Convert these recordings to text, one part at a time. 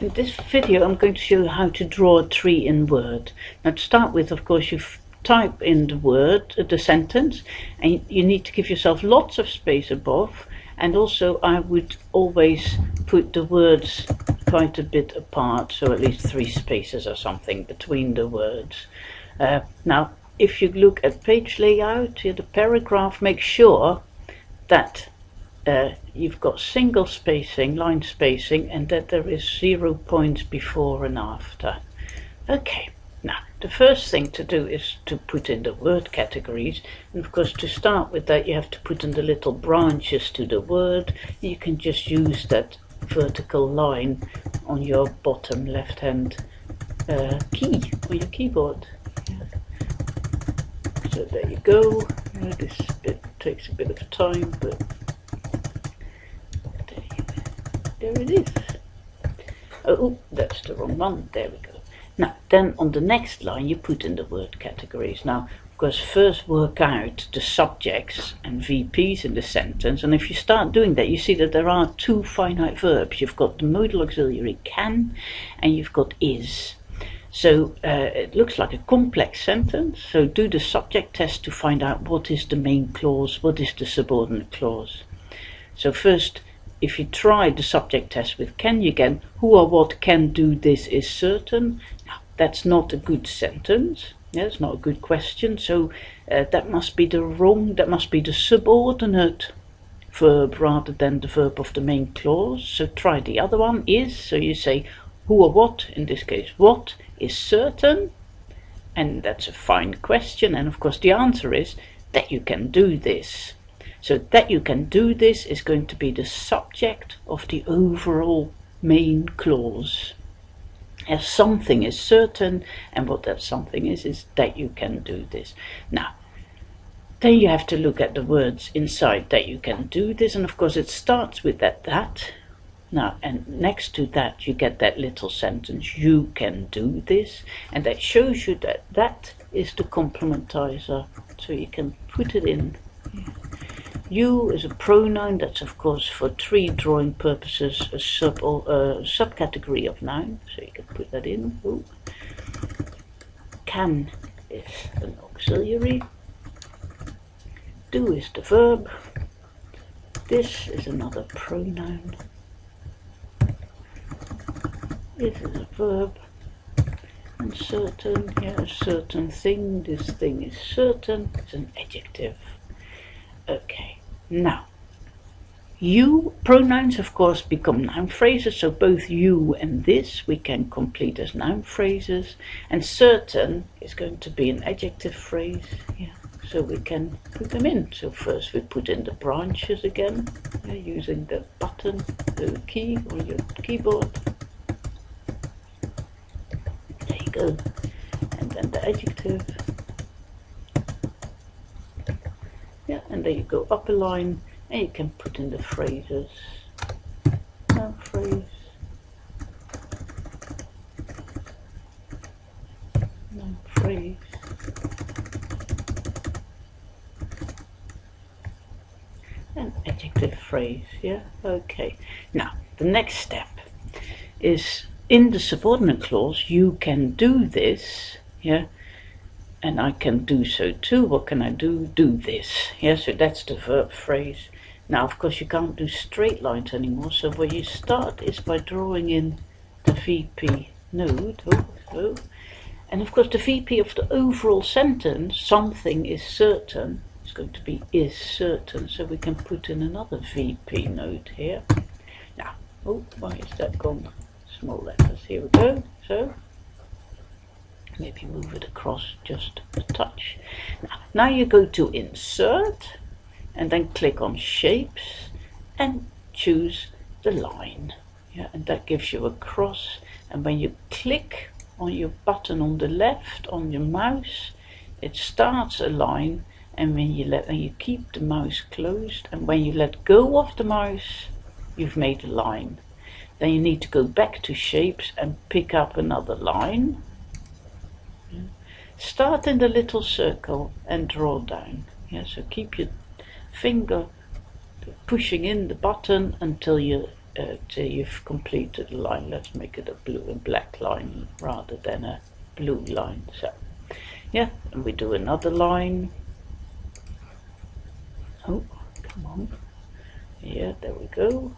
In this video I'm going to show you how to draw a tree in Word. Now to start with, of course, you type in the word, the sentence, and you need to give yourself lots of space above, and also I would always put the words quite a bit apart, so at least 3 spaces or something between the words. Now if you look at page layout, here the paragraph, make sure that you've got single spacing, line spacing, and that there is 0 points before and after. Okay, now the first thing to do is to put in the word categories, and of course to start with that you have to put in the little branches to the word. You can just use that vertical line on your bottom left hand key on your keyboard. So there you go. This bit takes a bit of time, but there it is. Oh, that's the wrong one. There we go. Now, then on the next line you put in the word categories. Now, of course, first work out the subjects and VPs in the sentence. And if you start doing that, you see that there are 2 finite verbs. You've got the modal auxiliary can, and you've got is. So it looks like a complex sentence. So do the subject test to find out what is the main clause, what is the subordinate clause. So first, if you try the subject test with can, you get who or what can do this is certain. Now, that's not a good sentence. Yeah, it's not a good question. So that must be that must be the subordinate verb rather than the verb of the main clause. So try the other one, is. So you say who or what, in this case what is certain, and that's a fine question. And of course the answer is that you can do this. So that you can do this is going to be the subject of the overall main clause. As something is certain, and what that something is that you can do this. Now, then you have to look at the words inside that you can do this, and of course it starts with that. Now, and next to that you get that little sentence, you can do this, and that shows you that that is the complementizer, so you can put it in. You is a pronoun. That's of course for tree drawing purposes a subcategory of noun, so you can put that in. Ooh. Can is an auxiliary. Do is the verb. This is another pronoun. This is a verb. And certain, yeah, a certain thing. This thing is certain. It's an adjective. Okay, now you pronouns of course become noun phrases, so both you and this we can complete as noun phrases, and certain is going to be an adjective phrase. Yeah, so we can put them in. So first we put in the branches again, using the button, the key on your keyboard. There you go, and then the adjective. Yeah, and there you go, up a line, and you can put in the phrases. Noun phrase, noun phrase, and adjective phrase. Yeah, okay. Now the next step is in the subordinate clause. You can do this. Yeah. And I can do so too. What can I do? Do this. Yeah, so that's the verb phrase. Now, of course, you can't do straight lines anymore. So where you start is by drawing in the VP node. And of course, the VP of the overall sentence, something is certain, is going to be is certain. So we can put in another VP node here. Now, why is that gone? Small letters. Here we go. So maybe move it across just a touch. Now you go to insert and then click on shapes and choose the line. Yeah, and that gives you a cross, and when you click on your button on the left on your mouse, it starts a line, and when you keep the mouse closed, and when you let go of the mouse, you've made a line. Then you need to go back to shapes and pick up another line. Start in the little circle and draw down. Yeah, so keep your finger pushing in the button until you till you've completed the line. Let's make it a blue and black line rather than a blue line. So yeah, and we do another line. Oh, come on. Yeah, there we go.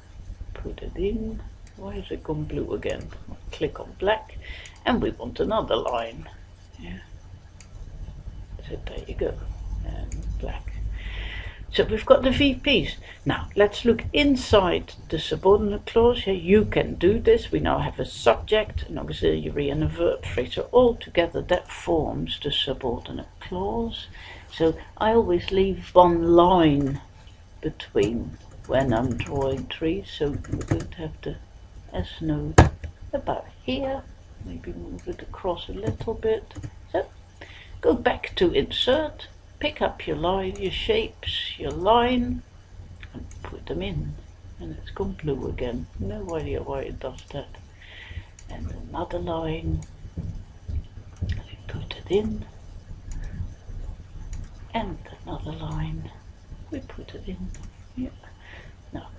Put it in. Why has it gone blue again? Click on black, and we want another line. Yeah. So there you go. And black. So we've got the VPs. Now let's look inside the subordinate clause here. You can do this. We now have a subject, an auxiliary and a verb phrase. So all together that forms the subordinate clause. So I always leave one line between when I'm drawing trees. So we're going to have the S node about here. Maybe move it across a little bit. So go back to insert. Pick up your line, your shapes, your line, and put them in. And it's gone blue again. No idea why it does that. And another line. We put it in. And another line. We put it in. Yeah.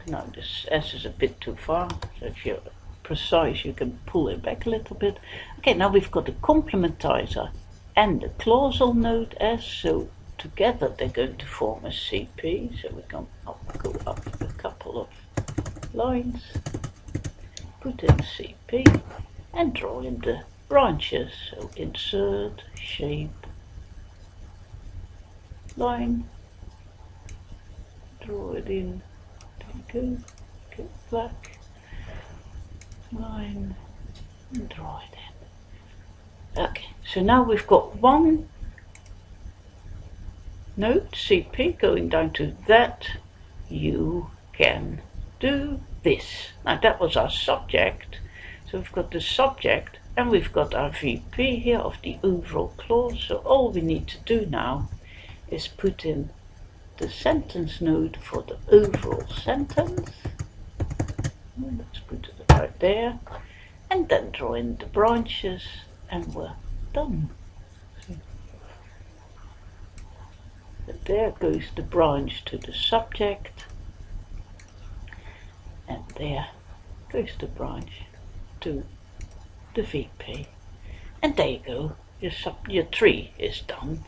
Now this S is a bit too far. So if you're precise, you can pull it back a little bit. Okay, now we've got the complementizer and the clausal node S. So together they're going to form a CP, so we can go up a couple of lines, put in CP, and draw in the branches. So insert, shape, line, draw it in, there you go, black, line, and draw it in. Okay, so now we've got one node CP going down to that you can do this. Now that was our subject, so we've got the subject and we've got our VP here of the overall clause. So all we need to do now is put in the sentence node for the overall sentence. Let's put it right there, and then draw in the branches, and we're done. There goes the branch to the subject, and there goes the branch to the VP. And there you go, your tree is done.